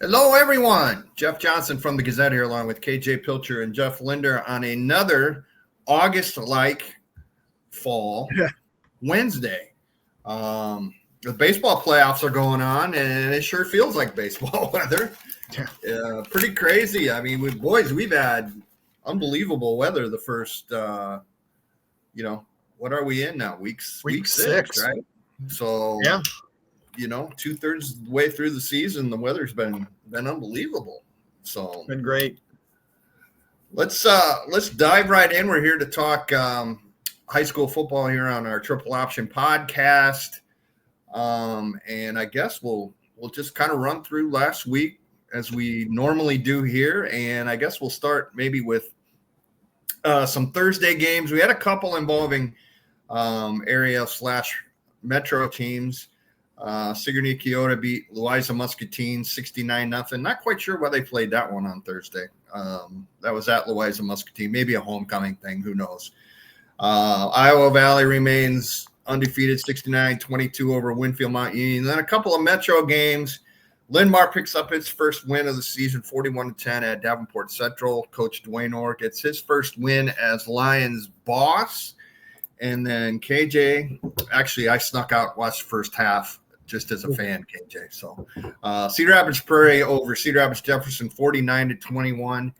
Hello, everyone. Jeff Johnson from the Gazette here, along with K.J. Pilcher and Jeff Linder on another August-like fall Wednesday. The baseball playoffs are going on, and it sure feels like baseball weather. Pretty crazy. I mean, we've had unbelievable weather the first, what are we in now? Week six, right? So, yeah. 2/3 of the way through the season, the weather's been unbelievable. So Been great. Let's dive right in. We're here to talk high school football here on our Triple Option podcast, and I guess we'll just kind of run through last week as we normally do here, and I guess we'll start maybe with some Thursday games. We had a couple involving area/metro teams. Sigourney Keota beat Louisa Muscatine 69-0. Not quite sure why they played that one on Thursday. That was at Louisa Muscatine, maybe a homecoming thing. Who knows? Iowa Valley remains undefeated, 69-22 over Winfield Mount Union. And then a couple of metro games. Linn-Mar picks up its first win of the season, 41-10 at Davenport Central. Coach Dwayne Orr gets his first win as Lions boss. And then KJ, actually, I snuck out, watched the first half just as a fan, KJ. So Cedar Rapids Prairie over Cedar Rapids Jefferson, 49-21.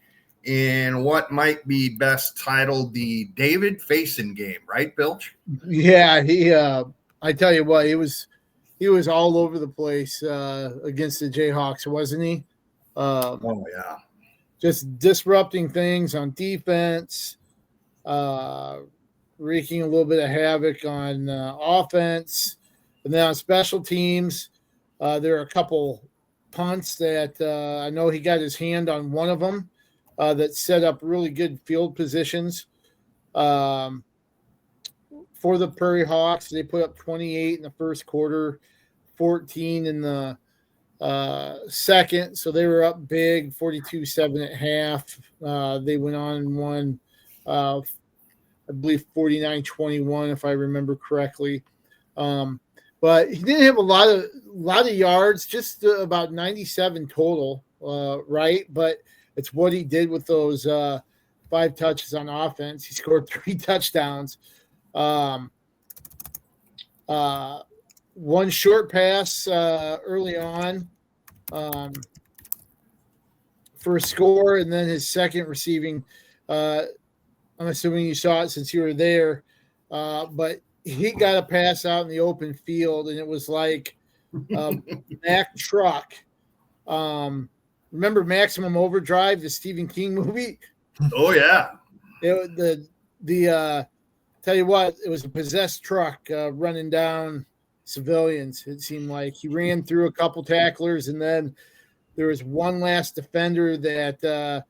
In what might be best titled the David Faison game, right, Pilch? Yeah, I tell you what, he was all over the place against the Jayhawks, wasn't he? Oh yeah, just disrupting things on defense, wreaking a little bit of havoc on offense, and then on special teams, there are a couple punts that I know he got his hand on one of them that set up really good field positions. For the Prairie Hawks, they put up 28 in the first quarter, 14 in the second, so they were up big, 42-7 at half. They went on and won, I believe 49-21, if I remember correctly. But he didn't have a lot of yards, just about 97 total, right? But it's what he did with those 5 touches on offense. He scored 3 touchdowns. One short pass early on for a score, and then his second receiving. I'm assuming you saw it since you were there, but he got a pass out in the open field, and it was like Mack truck. Remember Maximum Overdrive, the Stephen King movie? Oh yeah. Tell you what, it was a possessed truck running down civilians. It seemed like he ran through a couple tacklers, and then there was one last defender that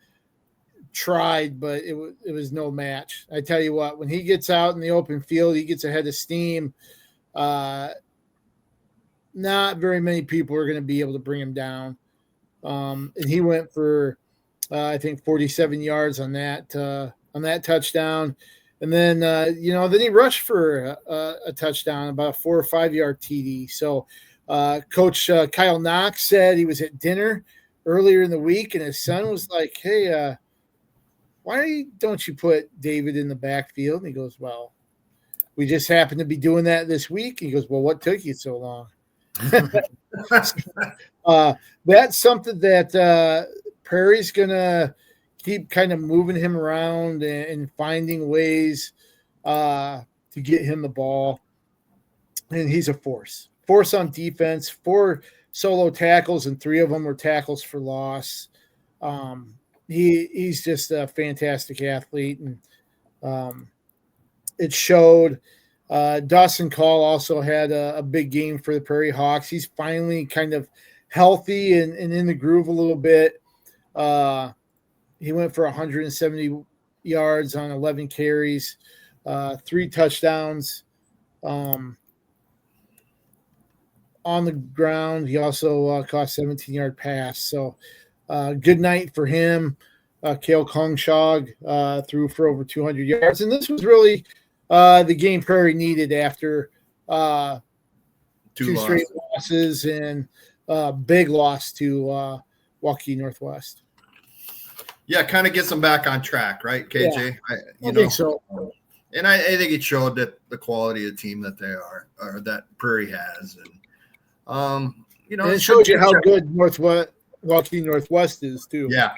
tried, but it was no match. I tell you what, when he gets out in the open field, he gets ahead of steam. Not very many people are going to be able to bring him down. And he went for I think 47 yards on that touchdown. And then then he rushed for a touchdown, about a 4 or 5 yard TD. So Coach Kyle Knox said he was at dinner earlier in the week, and his son was like, "Hey, why don't you put David in the backfield?" And he goes, "Well, we just happened to be doing that this week." And he goes, "Well, what took you so long?" That's something that Prairie's going to keep kind of moving him around and finding ways to get him the ball. And he's a force on defense, 4 solo tackles, and 3 of them were tackles for loss. He's just a fantastic athlete, and it showed. Dawson Call also had a big game for the Prairie Hawks. He's finally kind of healthy and in the groove a little bit. He went for 170 yards on 11 carries, 3 touchdowns on the ground. He also caught a 17-yard pass. So good night for him. Kale Kongshog threw for over 200 yards. And this was really the game Prairie needed after 2 straight losses and big loss to Waukee Northwest. Yeah, kind of gets them back on track, right, KJ? Yeah, I think so. And I think it showed that the quality of the team that they are, or that Prairie has, and and it shows you how good Waukee Northwest is too. Yeah,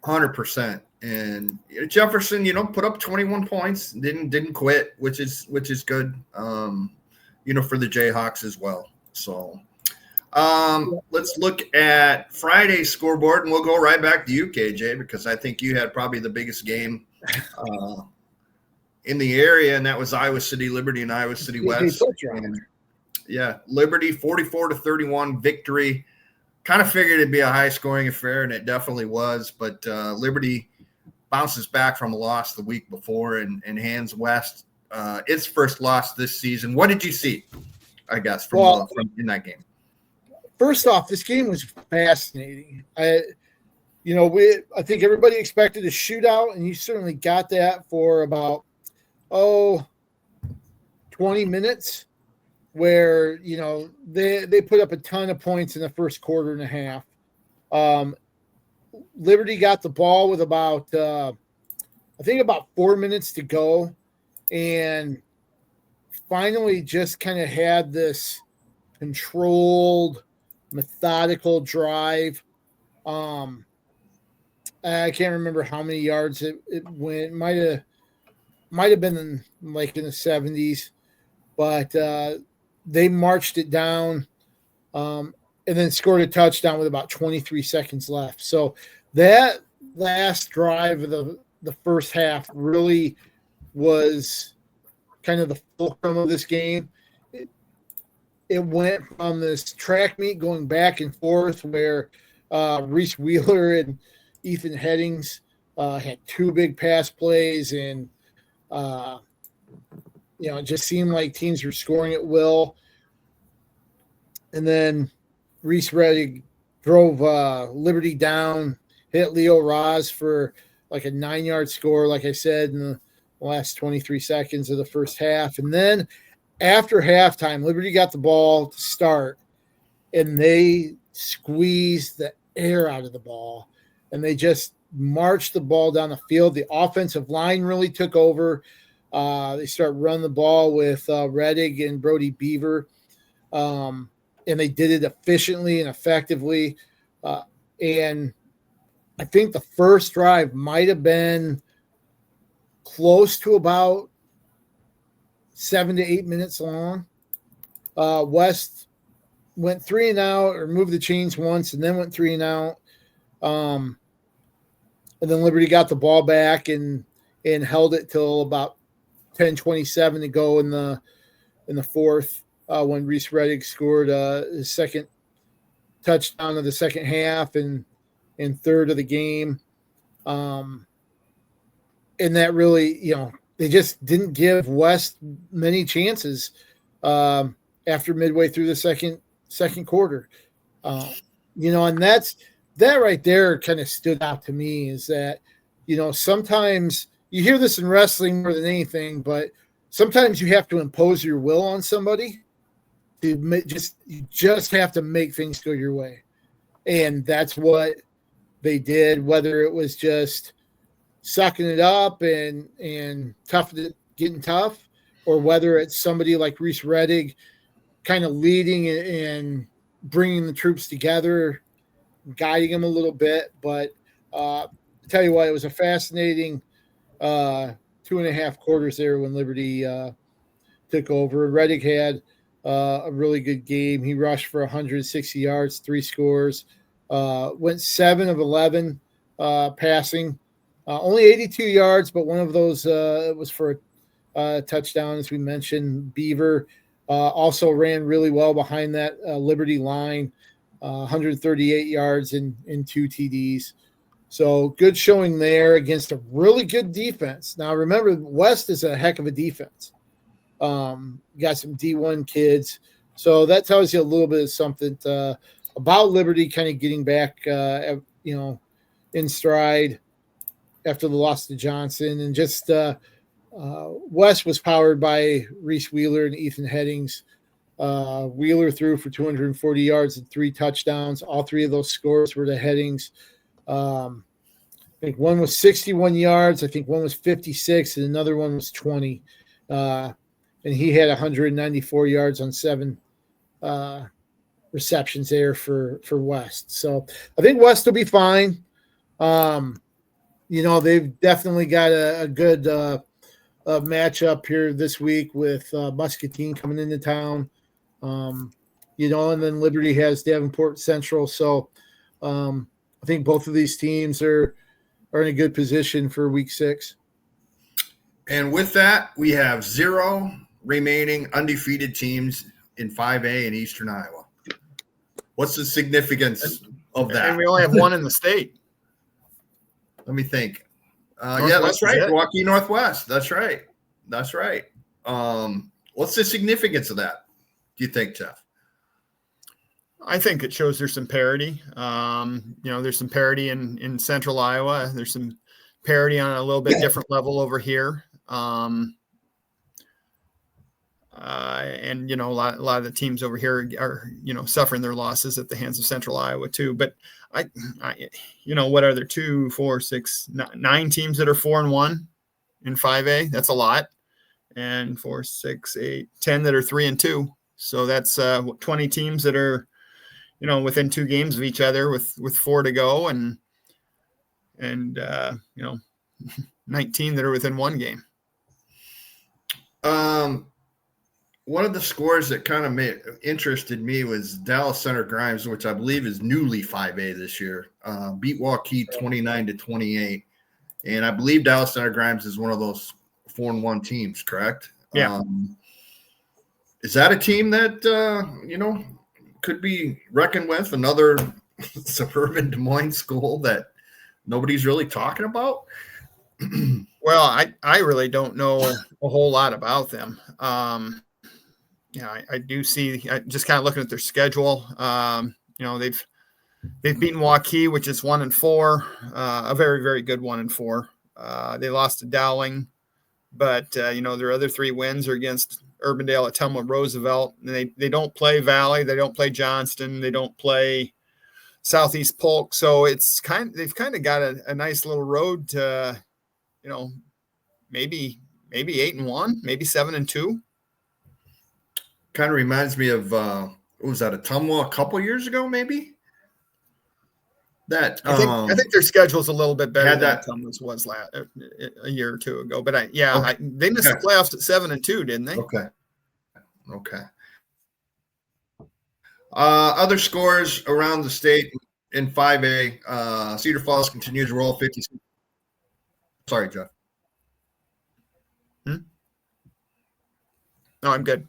100%. And Jefferson, put up 21 points, didn't quit, which is good, for the Jayhawks as well. So let's look at Friday's scoreboard, and we'll go right back to you, KJ, because I think you had probably the biggest game in the area, and that was Iowa City Liberty and Iowa City West. And, yeah, Liberty 44-31 victory. Kind of figured it'd be a high-scoring affair, and it definitely was. But Liberty bounces back from a loss the week before and hands West its first loss this season. What did you see, I guess, from in that game? First off, this game was fascinating. I think everybody expected a shootout, and you certainly got that for about 20 minutes, where they put up a ton of points in the first quarter and a half. Liberty got the ball with about 4 minutes to go, and finally just kind of had this controlled, methodical drive. I can't remember how many yards it went. Might have been in the 70s, but they marched it down and then scored a touchdown with about 23 seconds left. So that last drive of the first half really was kind of the fulcrum of this game. It went from this track meet going back and forth where Reese Wheeler and Ethan Headings had two big pass plays, and it just seemed like teams were scoring at will. And then Reese Reddick drove Liberty down, hit Leo Raz for like a 9-yard score, like I said, in the last 23 seconds of the first half. And then after halftime, Liberty got the ball to start, and they squeezed the air out of the ball, and they just marched the ball down the field. The offensive line really took over. They start running the ball with Reddick and Brody Beaver, and they did it efficiently and effectively. And I think the first drive might have been close to about 7 to 8 minutes long. West went 3 and out, or moved the chains once, and then went 3 and out. And then Liberty got the ball back and held it till about 10:27 to go in the fourth, when Reese Reddick scored his second touchdown of the second half and third of the game. And that really, they just didn't give West many chances after midway through the second quarter. And that right there kind of stood out to me, is that, sometimes you hear this in wrestling more than anything, but sometimes you have to impose your will on somebody. You just have to make things go your way. And that's what they did, whether it was just sucking it up and getting tough, or whether it's somebody like Reese Reddick kind of leading and bringing the troops together, guiding them a little bit. But I tell you what, it was a fascinating 2.5 quarters there when Liberty took over. Reddick had a really good game. He rushed for 160 yards, 3 scores, went 7 of 11 passing, only 82 yards, but one of those was for a touchdown, as we mentioned. Beaver also ran really well behind that Liberty line, 138 yards and 2 TDs. So good showing there against a really good defense. Now, remember, West is a heck of a defense. Got some D1 kids. So that tells you a little bit of something about Liberty kind of getting back, in stride after the loss to Johnson. And just West was powered by Reese Wheeler and Ethan Headings. Wheeler threw for 240 yards and 3 touchdowns. All 3 of those scores were the headings. I think one was 61 yards. I think one was 56, and another one was 20. And he had 194 yards on 7 receptions there for West. So I think West will be fine. They've definitely got a good matchup here this week with Muscatine coming into town. And then Liberty has Davenport Central. So I think both of these teams are in a good position for week 6. And with that, we have 0 remaining undefeated teams in 5A in Eastern Iowa. What's the significance of that? And we only have 1 in the state. Let me think. Yeah, that's right. Milwaukee Northwest. That's right. What's the significance of that, do you think, Jeff? I think it shows there's some parity. There's some parity in Central Iowa. There's some parity on a little bit different level over here. And a lot of the teams over here are, suffering their losses at the hands of Central Iowa too. But I what are there 2, 4, 6, 9 teams that are 4-1 in 5A? That's a lot. And 4, 6, 8, 10 that are 3-2. So that's 20 teams that are, within 2 games of each other with 4 to go, and 19 that are within 1 game. One of the scores that kind of interested me was Dallas Center Grimes, which I believe is newly 5A this year, beat Waukee 29-28. And I believe Dallas Center Grimes is one of those 4-1 teams, correct? Yeah. Is that a team that, could be reckoned with, another suburban Des Moines school that nobody's really talking about? Well, I really don't know a whole lot about them. I do see, just kind of looking at their schedule. They've beaten Waukee, which is 1-4, a very, very good 1-4. They lost to Dowling, but their other 3 wins are against Urbandale, Ottumwa, Roosevelt. And they don't play Valley, they don't play Johnston, they don't play Southeast Polk. So they've kind of got a nice little road to, maybe 8-1, maybe 7-2. Kind of reminds me of what was that, Ottumwa a couple years ago, maybe? I think their schedule's a little bit better than Ottumwa's was a year or 2 ago. But they missed the playoffs at 7-2, didn't they? Okay. Other scores around the state in 5A. Cedar Falls continues to roll 50. Sorry, Jeff. No, I'm good.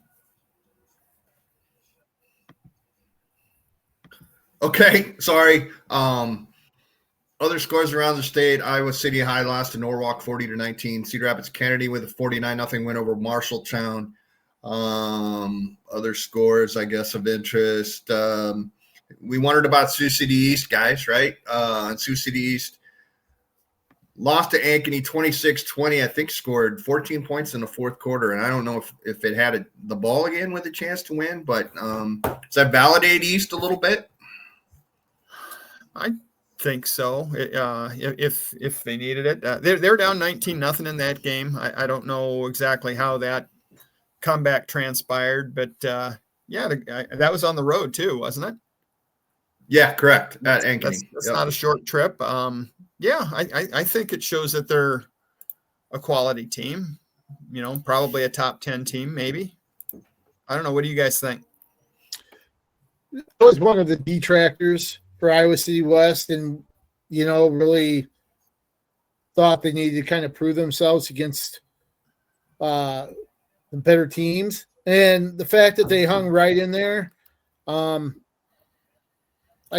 Okay, sorry. Other scores around the state: Iowa City High lost to Norwalk 40-19. Cedar Rapids Kennedy with a 49-0 win over Marshalltown. Other scores, I guess, of interest. We wondered about Sioux City East, guys, right? And Sioux City East lost to Ankeny 26-20. I think scored 14 points in the 4th quarter, and I don't know if it had the ball again with a chance to win. But does that validate East a little bit? I think so. If they needed it, they're down 19-0 in that game. I don't know exactly how that comeback transpired, but that was on the road too, wasn't it? Yeah, correct. At Ankeny. That's not a short trip. I think it shows that they're a quality team. Probably a top 10 team, maybe. I don't know. What do you guys think? I was one of the detractors for Iowa City West, and really thought they needed to kind of prove themselves against the better teams. And the fact that they hung right in there, I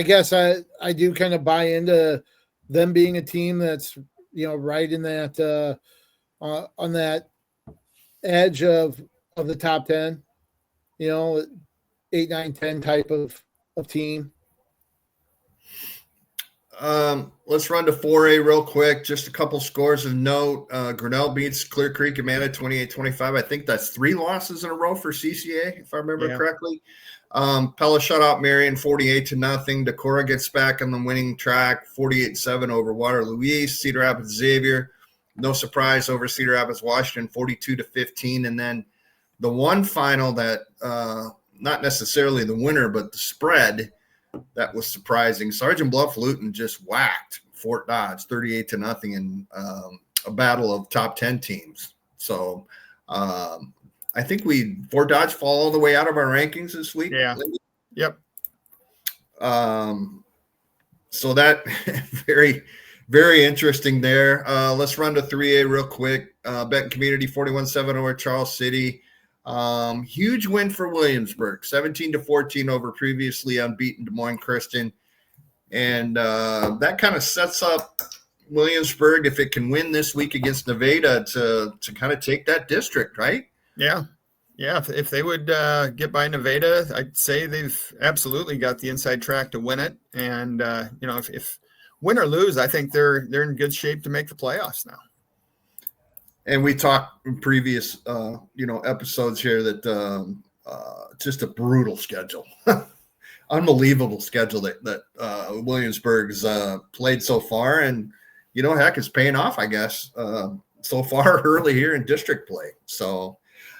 guess I do kind of buy into them being a team that's right in that on that edge of the top 10, 8, 9, 10 type of team. Let's run to 4A real quick. Just a couple scores of note. Grinnell beats Clear Creek and Amana 28-25. I think that's 3 losses in a row for CCA, if I remember correctly. Pella shut out Marion 48-0. Decorah gets back on the winning track 48-7 over Waterloo East. Cedar Rapids Xavier, no surprise over Cedar Rapids Washington 42-15. And then the one final that not necessarily the winner, but the spread that was surprising. Sergeant Bluff Luton just whacked Fort Dodge 38-0 in a battle of top 10 teams. So I think Fort Dodge fall all the way out of our rankings this week. Yeah. Yep. So that very, very interesting there. Let's run to 3A real quick. Benton Community 41-7 over Charles City. Huge win for Williamsburg, 17-14 over previously unbeaten Des Moines Christian. And that kind of sets up Williamsburg, if it can win this week against Nevada, to kind of take that district, right? Yeah. If they would get by Nevada, I'd say they've absolutely got the inside track to win it. And, if win or lose, I think they're in good shape to make the playoffs now. And we talked in previous, episodes here that just a brutal schedule, unbelievable schedule that Williamsburg's played so far. And, heck, it's paying off, I guess, so far early here in district play. So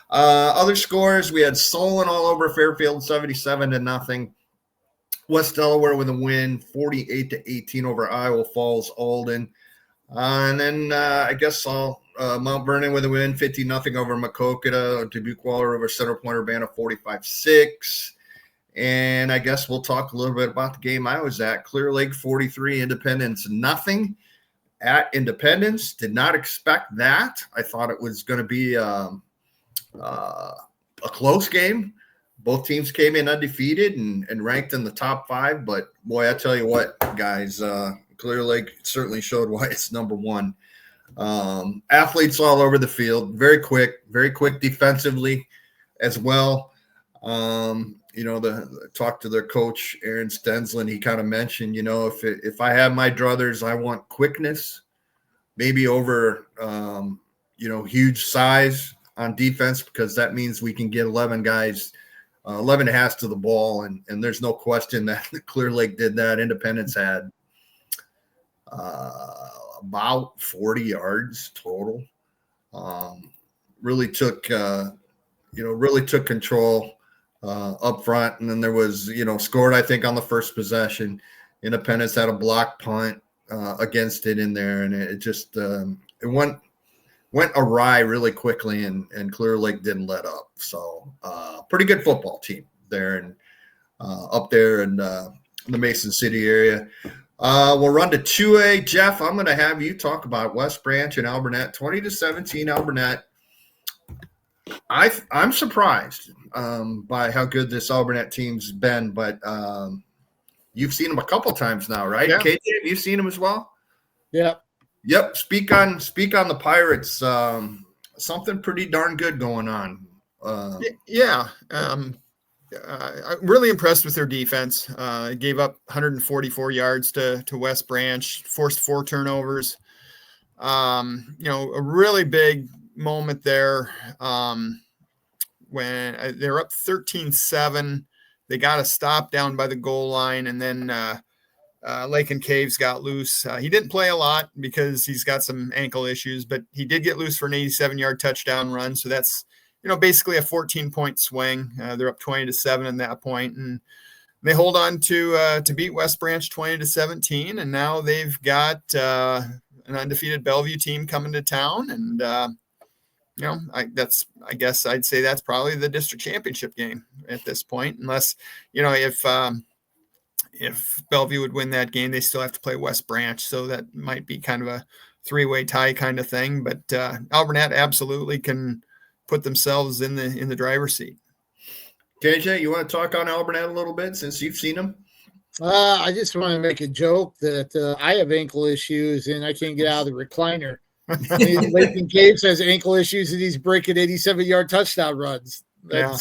other scores, we had Solon all over Fairfield, 77-0. West Delaware with a win, 48-18 over Iowa Falls Alden. And then I guess Mount Vernon with a win, 50-0 over Maquoketa. Dubuque Waller over Center Point Urbana, 45-6. And I guess we'll talk a little bit about the game I was at. Clear Lake 43, Independence nothing at Independence. Did not expect that. I thought it was going to be a close game. Both teams came in undefeated and ranked in the top 5. But, boy, I tell you what, guys, Clear Lake certainly showed why it's number 1. Athletes all over the field, very quick defensively as well. Talk to their coach, Aaron Stensland. He kind of mentioned, if I have my druthers, I want quickness, maybe over, huge size on defense, because that means we can get 11 guys, 11 halves to the ball. And there's no question that Clear Lake did that. Independence had about 40 yards total. Really took control up front. And then there was, scored, I think, on the first possession. Independence had a block punt against it in there. And it just, it went awry really quickly, and Clear Lake didn't let up. So pretty good football team there and up there in the Mason City area. We'll run to 2A. Jeff, I'm going to have you talk about West Branch and Alburnett, 20-17 Alburnett. I'm surprised by how good this Alburnett team's been, but you've seen them a couple times now, right? Yeah. KJ, have you seen them as well? Yeah. Yep. Speak on the Pirates. Something pretty darn good going on. I'm really impressed with their defense. Gave up 144 yards to West Branch, forced 4 turnovers. A really big moment there when they're up 13-7. They got a stop down by the goal line, and then Lake and Caves got loose. He didn't play a lot because he's got some ankle issues, but he did get loose for an 87-yard touchdown run. So that's, basically a 14-point swing. They're up 20-7 at that point, and they hold on to beat West Branch 20-17. And now they've got an undefeated Bellevue team coming to town. And, I guess I'd say that's probably the district championship game at this point, unless, if Bellevue would win that game, they still have to play West Branch. So that might be kind of a 3-way tie kind of thing. But Alburnett absolutely can put themselves in the driver's seat. KJ, you want to talk on Alburnett a little bit since you've seen them? I just want to make a joke that I have ankle issues and I can't get out of the recliner. Lake Caves has ankle issues and he's breaking 87-yard touchdown runs. That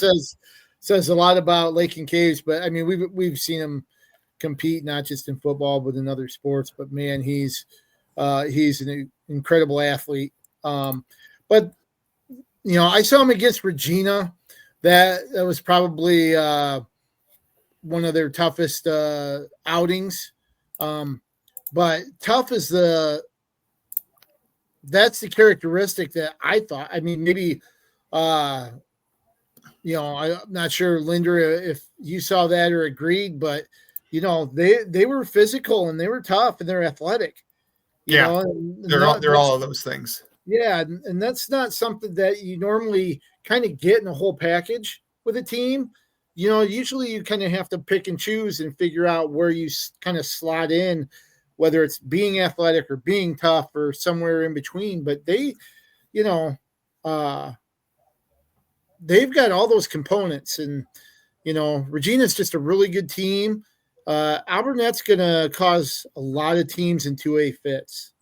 says a lot about Lake and Caves. But I mean, we've seen them compete, not just in football, but in other sports. But man, he's an incredible athlete. But I saw him against Regina. That was probably one of their toughest outings. But tough is that's the characteristic that I thought. I mean, maybe I'm not sure, Linder, if you saw that or agreed, but they were physical and they were tough and they're athletic. They're all of those things. Yeah, and that's not something that you normally kind of get in a whole package with a team. Usually you kind of have to pick and choose and figure out where you kind of slot in, whether it's being athletic or being tough or somewhere in between. But they, they've got all those components, and Regina's just a really good team. Albernette's going to cause a lot of teams in 2A fits.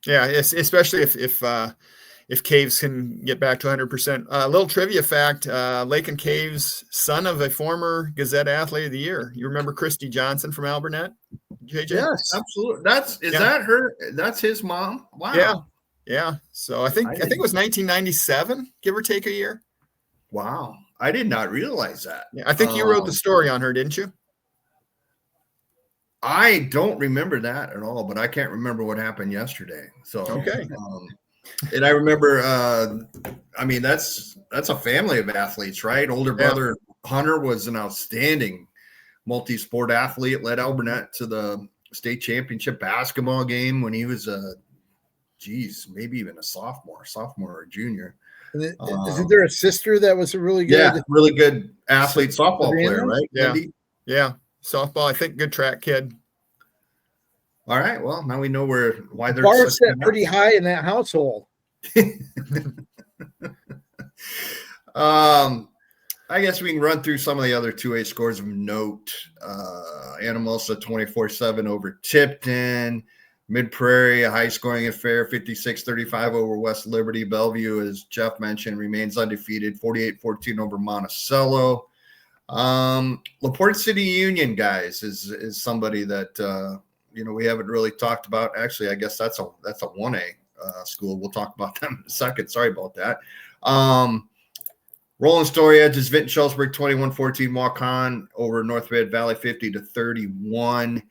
Yeah, especially if Caves can get back to 100%. A little trivia fact: Lake and Caves, son of a former Gazette Athlete of the Year. You remember Christy Johnson from Albernette? J.J.? Yes, absolutely. That her? That's his mom. Wow. Yeah. So I think it was 1997, give or take a year. Wow, I did not realize that. Yeah, I think you wrote the story on her, didn't you? I don't remember that at all, but I can't remember what happened yesterday. So okay. And I remember, that's a family of athletes, right? Older brother Hunter was an outstanding multi-sport athlete, led Albernette to the state championship basketball game when he was maybe even a sophomore or a junior. Isn't there a sister that was a really good athlete, softball player, right? Yeah. Softball, I think good track kid. All right. Well, now we know why they're bar set pretty high in that household. I guess we can run through some of the other 2A scores of note. Anamosa 24-7 over Tipton. Mid Prairie, a high scoring affair, 56-35 over West Liberty. Bellevue, as Jeff mentioned, remains undefeated, 48-14 over Monticello. LaPorte City Union, guys, is somebody that we haven't really talked about. Actually, I guess that's a 1A school. We'll talk about them in a second. Sorry about that. Rolling Story Edges, Vinton Schultzberg 21-14 walk on over North Red Valley 50-31.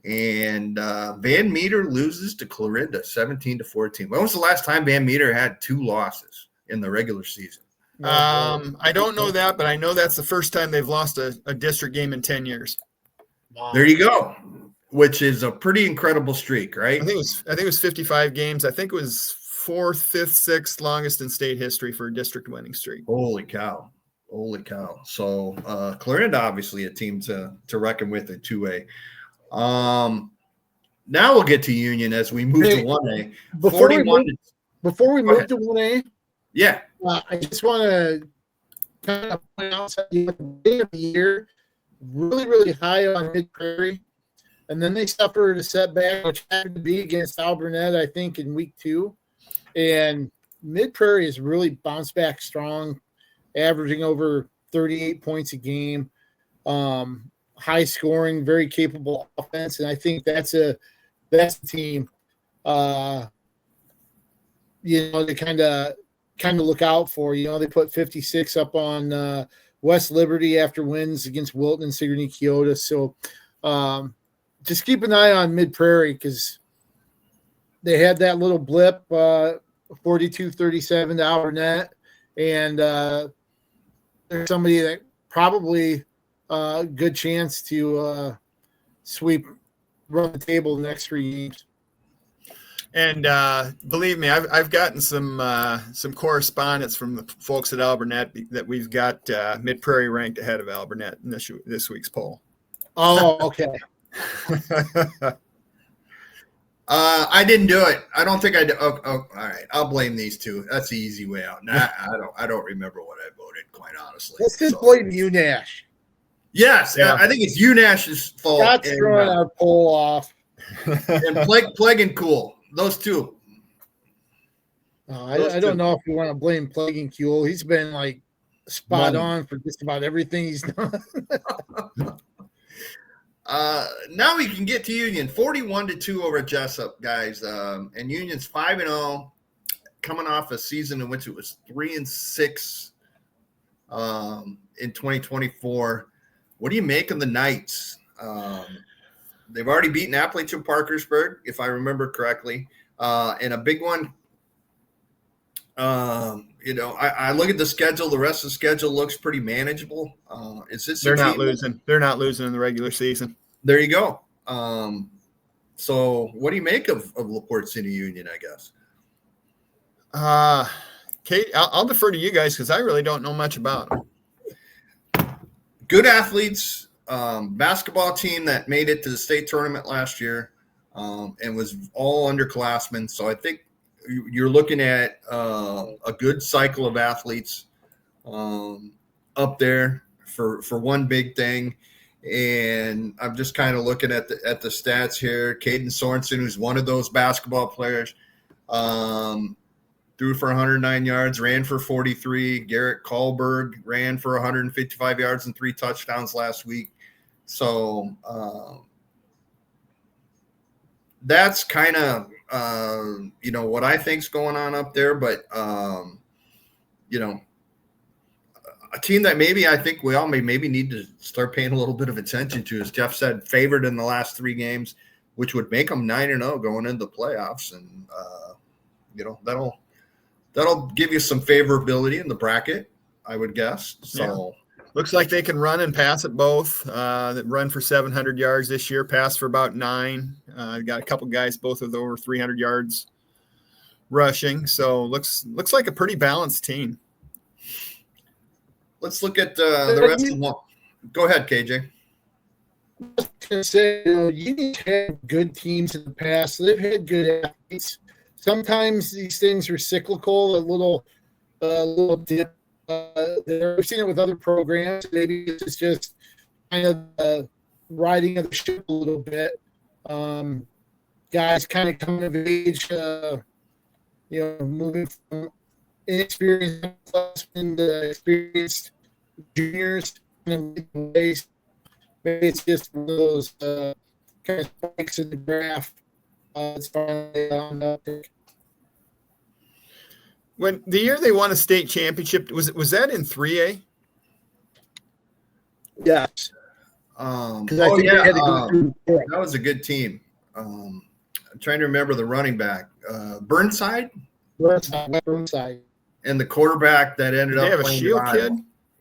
And Van Meter loses to Clarinda 17-14. When was the last time Van Meter had 2 losses in the regular season? I don't know that, but I know that's the first time they've lost a district game in 10 years. Wow. There you go, which is a pretty incredible streak, right? I think it was 55 games. I think it was 4th, 5th, 6th longest in state history for a district winning streak. Holy cow. So Clarinda, obviously a team to reckon with in 2A. Now we'll get to Union as we move to 1A. Before we move to 1A, yeah. I just want to kind of point out something at the beginning of the year, really, really high on Mid Prairie, and then they suffered a setback, which happened to be against Albernette, I think, in week 2. And Mid Prairie has really bounced back strong, averaging over 38 points a game, high scoring, very capable offense, and I think that's a team, to kind of look out for. They put 56 up on West Liberty after wins against Wilton and Sigourney Keota. So just keep an eye on Mid Prairie because they had that little blip, 42-37 to Albernette, and there's somebody that probably a good chance to run the table the next 3 games. And believe me, I've gotten some correspondence from the folks at Albernette that we've got Mid Prairie ranked ahead of Albernette in this week's poll. Oh, okay. I didn't do it. I don't think I did. Oh, all right. I'll blame these two. That's the easy way out. Nah, I don't remember what I voted, quite honestly. Let's just blame UNASH. Yes, yeah. I think it's UNASH's fault. That's throwing our poll off. And Plague and Cool. Those two. I don't know if you want to blame Plague and Cool. He's been spot on for just about everything he's done. Now we can get to Union 41-2 over Jessup, guys. And Union's 5-0, coming off a season in which it was 3-6 in 2024. What do you make of the Knights? They've already beaten Appalachian Parkersburg, if I remember correctly, and a big one. I look at the schedule. The rest of the schedule looks pretty manageable. They're not losing. They're not losing in the regular season. There you go. So what do you make of LaPorte City Union, I guess? Kate, I'll defer to you guys because I really don't know much about them. Good athletes, basketball team that made it to the state tournament last year and was all underclassmen. So I think you're looking at a good cycle of athletes up there for one big thing. And I'm just kind of looking at the stats here. Caden Sorensen, who's one of those basketball players, threw for 109 yards, ran for 43. Garrett Kahlberg ran for 155 yards and 3 touchdowns last week. So that's kind of, what I think's going on up there. But, a team that maybe I think we all maybe need to start paying a little bit of attention to, as Jeff said, favored in the last 3 games, which would make them 9-0 going into the playoffs. And, that'll give you some favorability in the bracket, I would guess. So looks like they can run and pass at both. That run for 700 yards this year, pass for about 9. Got a couple guys, both of over 300 yards rushing. So looks like a pretty balanced team. Let's look at the rest of the one. Go ahead, KJ. I was going to say, Union's had good teams in the past. They've had good athletes. Sometimes these things are cyclical, a little dip. I've seen it with other programs. Maybe it's just kind of riding of the ship a little bit. Guys kind of coming of age, moving from inexperienced freshmen to experienced juniors. Maybe it's just one of those kind of spikes in the graph. It's finally on uptick. When the year they won a state championship, was that in 3A? Yes. That was a good team. I'm trying to remember the running back, Burnside. Burnside. And the quarterback that ended up. They have a Shield kid.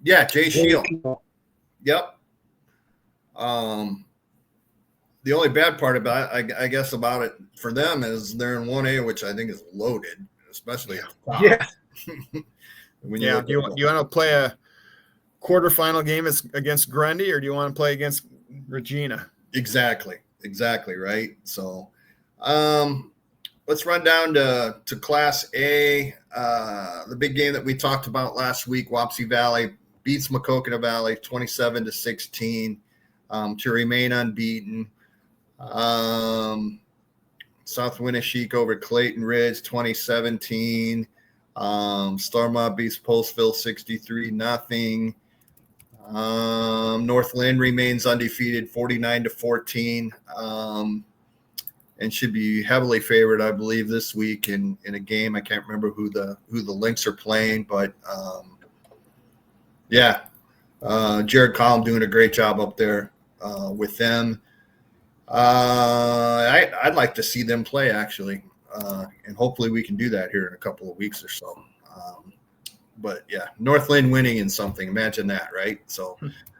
Yeah, Jay Shield. Yep. The only bad part about it, I guess, about it for them is they're in 1A, which I think is loaded, especially at the top. Yeah. Do you want to play a quarterfinal game against Grundy, or do you want to play against Regina? Exactly, right? So let's run down to Class A. The big game that we talked about last week, Wapsie Valley beats Maquoketa Valley 27-16 to remain unbeaten. South Winneshiek over Clayton Ridge 2017. Starmont beats Postville 63-0. Northland remains undefeated 49-14, and should be heavily favored, I believe, this week in a game. I can't remember who the Lynx are playing, but Jared Collum doing a great job up there with them. I'd like to see them play, actually, and hopefully we can do that here in a couple of weeks or so. But yeah, Northland winning in something, imagine that, right? So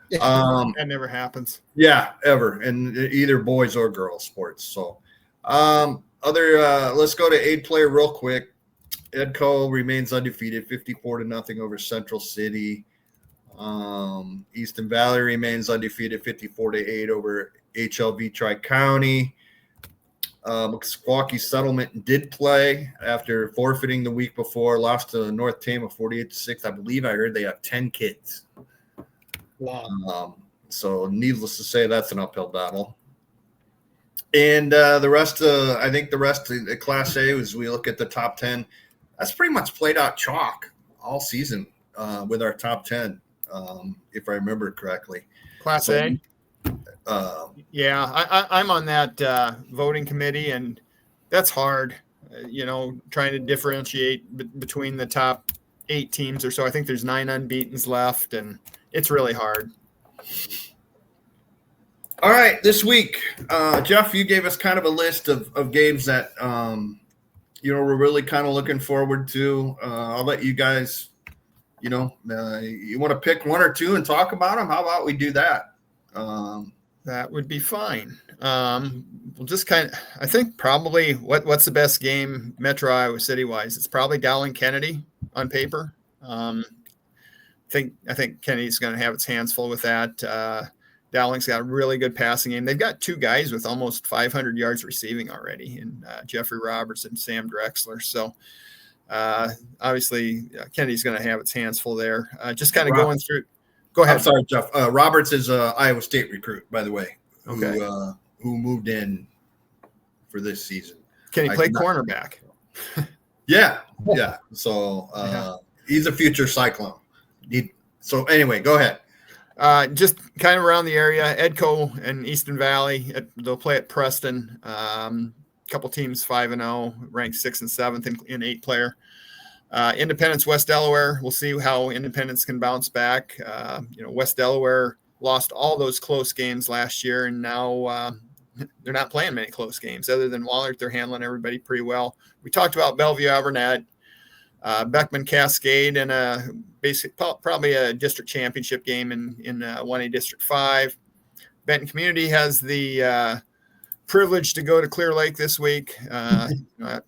that never happens. Yeah, ever, in either boys or girls sports. So let's go to 8-player real quick. Edco remains undefeated 54-0 over Central City. Easton Valley remains undefeated 54-8 over HLV Tri-County. Squawky Settlement did play after forfeiting the week before, lost to North Tama 48-6. I believe I heard they have 10 kids. Wow. So needless to say, that's an uphill battle. And the rest of the Class A, as we look at the top 10, that's pretty much played out chalk all season with our top 10, if I remember correctly. Class A? I'm on that voting committee, and that's hard. Trying to differentiate between the top 8 teams or so. I think there's 9 unbeatens left, and it's really hard. All right, this week, Jeff, you gave us kind of a list of games that we're really kind of looking forward to. I'll let you guys, you want to pick 1 or 2 and talk about them. How about we do that? That would be fine. We'll just I think probably what's the best game Metro Iowa City wise? It's probably Dowling Kennedy on paper. I think Kennedy's going to have its hands full with that. Dowling's got a really good passing game. They've got 2 guys with almost 500 yards receiving already, in Jeffrey Roberts and Sam Drexler. So obviously Kennedy's going to have its hands full there. Just kind of going through. Go ahead. I'm sorry, Jeff. Roberts is an Iowa State recruit, by the way, okay. who moved in for this season. Can he play cornerback? Yeah. So he's a future Cyclone. So anyway, go ahead. Just kind of around the area, Edco and Easton Valley. They'll play at Preston. Couple teams 5-0, ranked 6th and 7th in 8-player. Independence, West Delaware. We'll see how Independence can bounce back. West Delaware lost all those close games last year, and now they're not playing many close games. Other than Wallert, they're handling everybody pretty well. We talked about Bellevue Avernat, Beckman Cascade, and probably a district championship game in 1A District 5. Benton Community has the privilege to go to Clear Lake this week.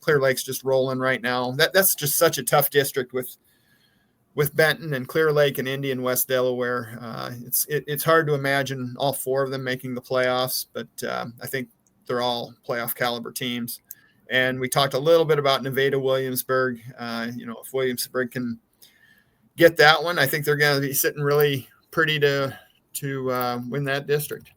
Clear Lake's just rolling right now. That's just such a tough district with Benton and Clear Lake and Indy and West Delaware. It's hard to imagine all 4 of them making the playoffs, but I think they're all playoff caliber teams. And we talked a little bit about Nevada Williamsburg. If Williamsburg can get that one, I think they're going to be sitting really pretty to win that district.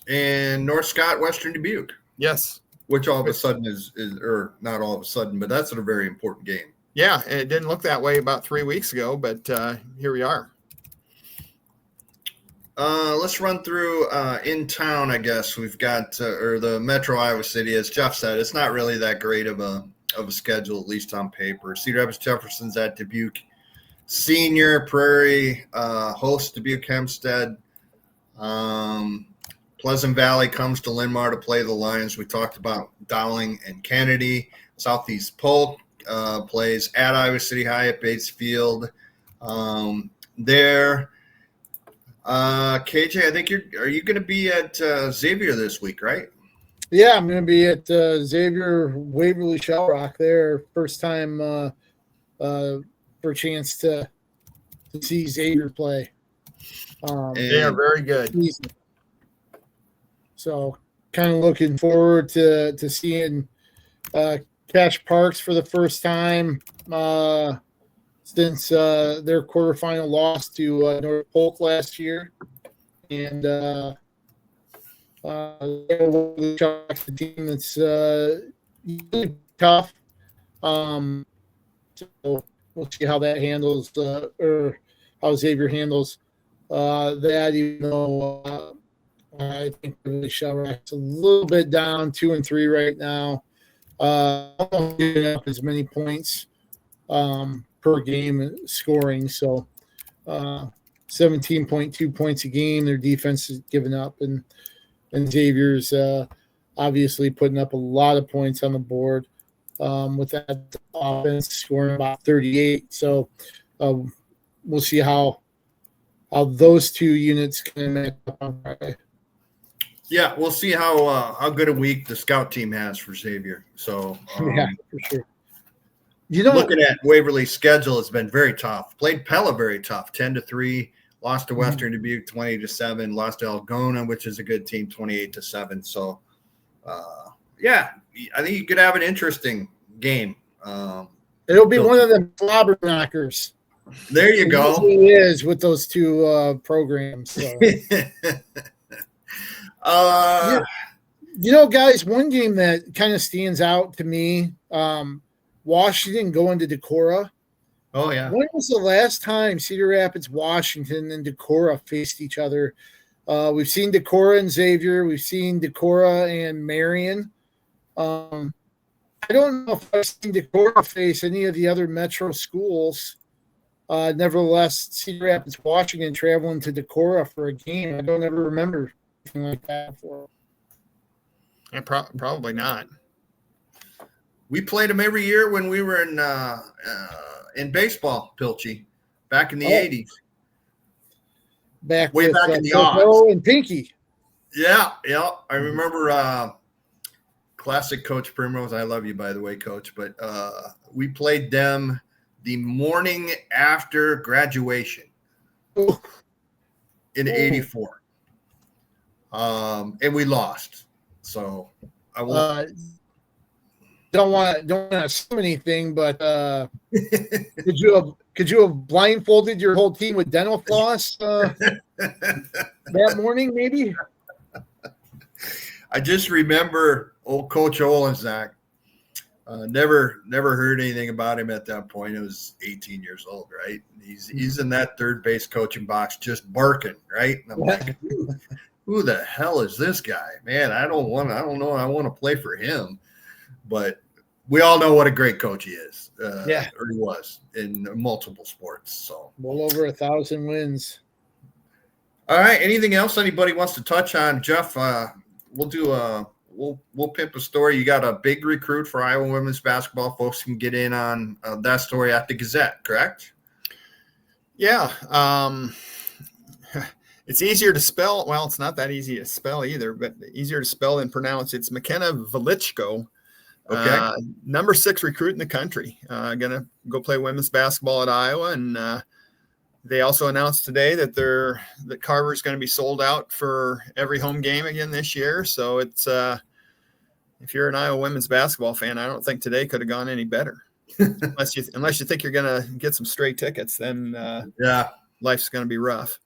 And North Scott, Western Dubuque. Yes. Which all of a sudden is or not all of a sudden, but that's a very important game. Yeah, and it didn't look that way about 3 weeks ago, but here we are. Let's run through in town, I guess. We've got or the Metro Iowa City, as Jeff said, it's not really that great of a schedule, at least on paper. Cedar Rapids Jefferson's at Dubuque Senior. Prairie hosts Dubuque Hempstead. Pleasant Valley comes to Linmar to play the Lions. We talked about Dowling and Kennedy. Southeast Polk plays at Iowa City High at Bates Field. KJ, I think are you going to be at Xavier this week, right? Yeah, I'm going to be at Xavier Waverly Shell Rock there. First time for a chance to see Xavier play. They are very good. So kind of looking forward to seeing Cash Parks for the first time since their quarterfinal loss to North Polk last year. And the team that's really tough. So we'll see how that handles or how Xavier handles that, even though I think the Shellrock's a little bit down 2-3 right now. Almost giving up as many points per game scoring. So 17.2 points a game. Their defense is giving up, and Xavier's obviously putting up a lot of points on the board with that offense scoring about 38. So we'll see how those 2 units can match up on Friday. Yeah, we'll see how good a week the scout team has for Xavier. So yeah, for sure. Looking at Waverly's schedule, it's been very tough. Played Pella very tough, 10-3. Lost to Western Dubuque, 20-7. Lost to Algona, which is a good team, 28-7. So, I think you could have an interesting game. It'll be one of the slobber knockers. There you go. It is with those 2 programs. So. Guys, one game that kind of stands out to me, Washington going to Decorah. Oh, yeah. When was the last time Cedar Rapids, Washington, and Decorah faced each other? We've seen Decorah and Xavier. We've seen Decorah and Marion. I don't know if I've seen Decorah face any of the other metro schools. Nevertheless, Cedar Rapids, Washington, traveling to Decorah for a game. I don't ever remember anything like that before. And probably not. We played them every year when we were in baseball, Pilcher, back in the 80s. Back way with, back in the Coco and Pinky. Yeah. I remember classic Coach Primrose. I love you, by the way, Coach. But we played them the morning after graduation in '84, and we lost. So I will. Don't want to assume anything, but could you have blindfolded your whole team with dental floss that morning? Maybe. I just remember old Coach Olenzak. Never heard anything about him at that point. I was 18 years old, right? He's in that third base coaching box just barking, right? And I'm like, who the hell is this guy? Man, I don't know. I want to play for him. But we all know what a great coach he is. Or he was in multiple sports. So well over 1,000 wins. All right. Anything else anybody wants to touch on? Jeff, we'll do we'll pimp a story. You got a big recruit for Iowa women's basketball. Folks can get in on that story at the Gazette, correct? Yeah. It's easier to spell. Well, it's not that easy to spell either, but easier to spell than pronounce. It's McKenna Velichko. Okay. Number 6 recruit in the country. Gonna go play women's basketball at Iowa, and they also announced today that Carver's going to be sold out for every home game again this year. So it's if you're an Iowa women's basketball fan, I don't think today could have gone any better. unless you think you're going to get some straight tickets, then life's going to be rough.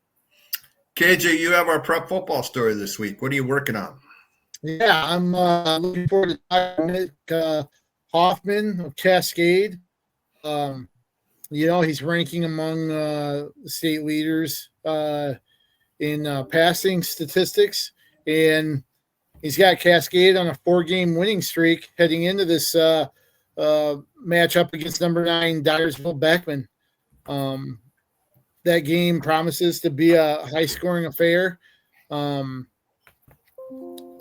KJ, you have our prep football story this week. What are you working on? Yeah, I'm looking forward to talking to Nick Hoffman of Cascade. He's ranking among the state leaders in passing statistics, and he's got Cascade on a 4-game winning streak heading into this matchup against number 9 Dyersville Beckman. That game promises to be a high-scoring affair. I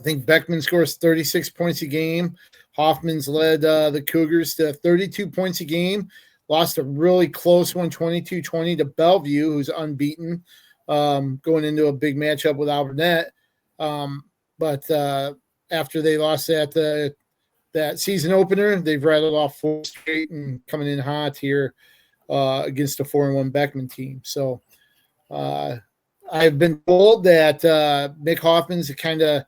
think Beckman scores 36 points a game. Hoffman's led the Cougars to 32 points a game. Lost a really close one, 22-20 to Bellevue, who's unbeaten, going into a big matchup with Alburnett. But after they lost that season opener, they've rattled off 4 straight and coming in hot here against a 4-1 Beckman team. So I've been told that Mick Hoffman's the kind of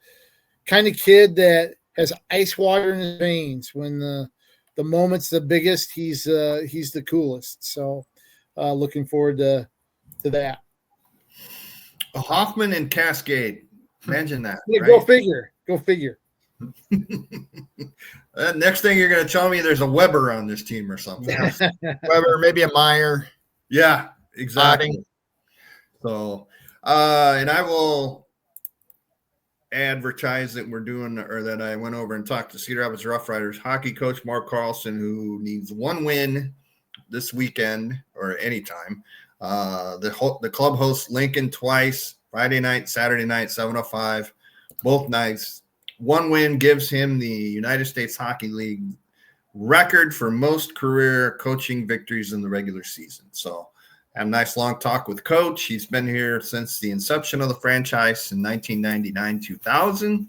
kid that has ice water in his veins. When the moment's the biggest, he's the coolest. So looking forward to that. Hoffman and Cascade. Imagine that. Yeah, right? Go figure. Next thing you're going to tell me there's a Weber on this team or something. Weber, maybe a Meyer. Yeah, exactly. So, and I will advertise that we're doing, or that I went over and talked to Cedar Rapids Rough Riders hockey coach Mark Carlson, who needs 1 win this weekend or anytime. The club hosts Lincoln twice, Friday night, Saturday night, 7:05, both nights. 1 win gives him the United States Hockey League record for most career coaching victories in the regular season. So had a nice long talk with Coach. He's been here since the inception of the franchise in 1999-2000.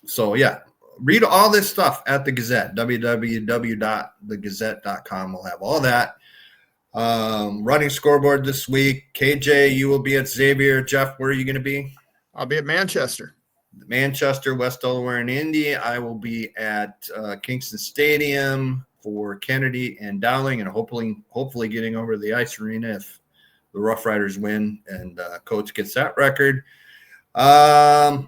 So, yeah, read all this stuff at the Gazette, www.thegazette.com. We'll have all that. Running scoreboard this week. KJ, you will be at Xavier. Jeff, where are you going to be? I'll be at Manchester, West Delaware, and Indy. I will be at Kingston Stadium for Kennedy and Dowling, and hopefully getting over to the ice arena if the Rough Riders win and Coach gets that record. I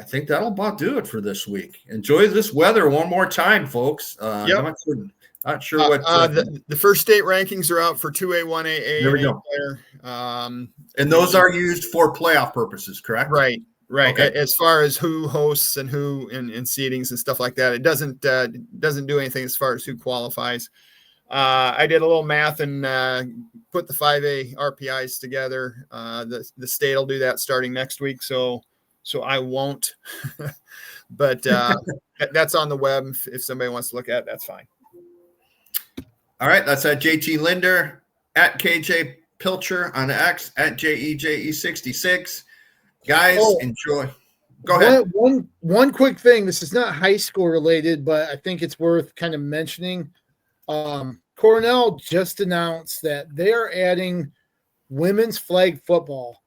think that'll about do it for this week. Enjoy this weather one more time, folks. Not sure what. The first state rankings are out for 2A, 1A, There we go. And those are used for playoff purposes, correct? Right. Okay. As far as who hosts and who in seedings and stuff like that, it doesn't do anything as far as who qualifies. I did a little math and put the 5A RPIs together. The state will do that starting next week, so I won't. But that's on the web. If somebody wants to look at it, that's fine. All right, that's at JT Linder, at KJ Pilcher on X, at JEJE66. Guys, enjoy. Go ahead. One quick thing. This is not high school related, but I think it's worth kind of mentioning. Cornell just announced that they are adding women's flag football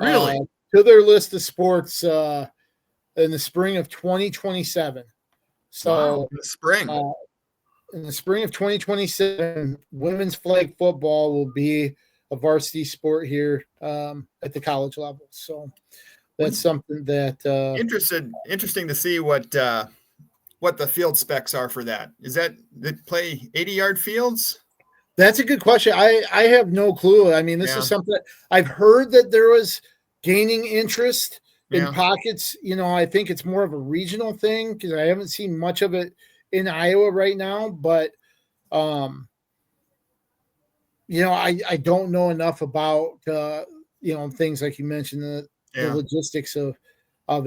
to their list of sports in the spring of 2027. So in the spring. In the spring of 2027, women's flag football will be a varsity sport here at the college level. So that's something that interesting to see what the field specs are for that. Is that they play 80-yard fields? That's a good question. I have no clue. I mean, this is something I've heard that there was gaining interest in pockets. I think it's more of a regional thing because I haven't seen much of it in Iowa right now, but I don't know enough about things like you mentioned the logistics of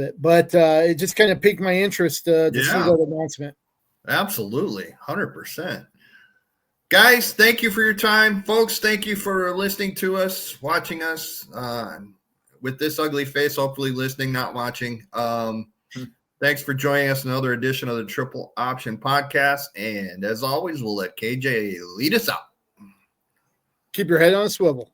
it, but it just kind of piqued my interest to see that announcement. Absolutely, 100%. Guys, thank you for your time, folks. Thank you for listening to us, watching us with this ugly face. Hopefully, listening, not watching. Thanks for joining us in another edition of the Triple Option Podcast. And as always, we'll let KJ lead us out. Keep your head on a swivel.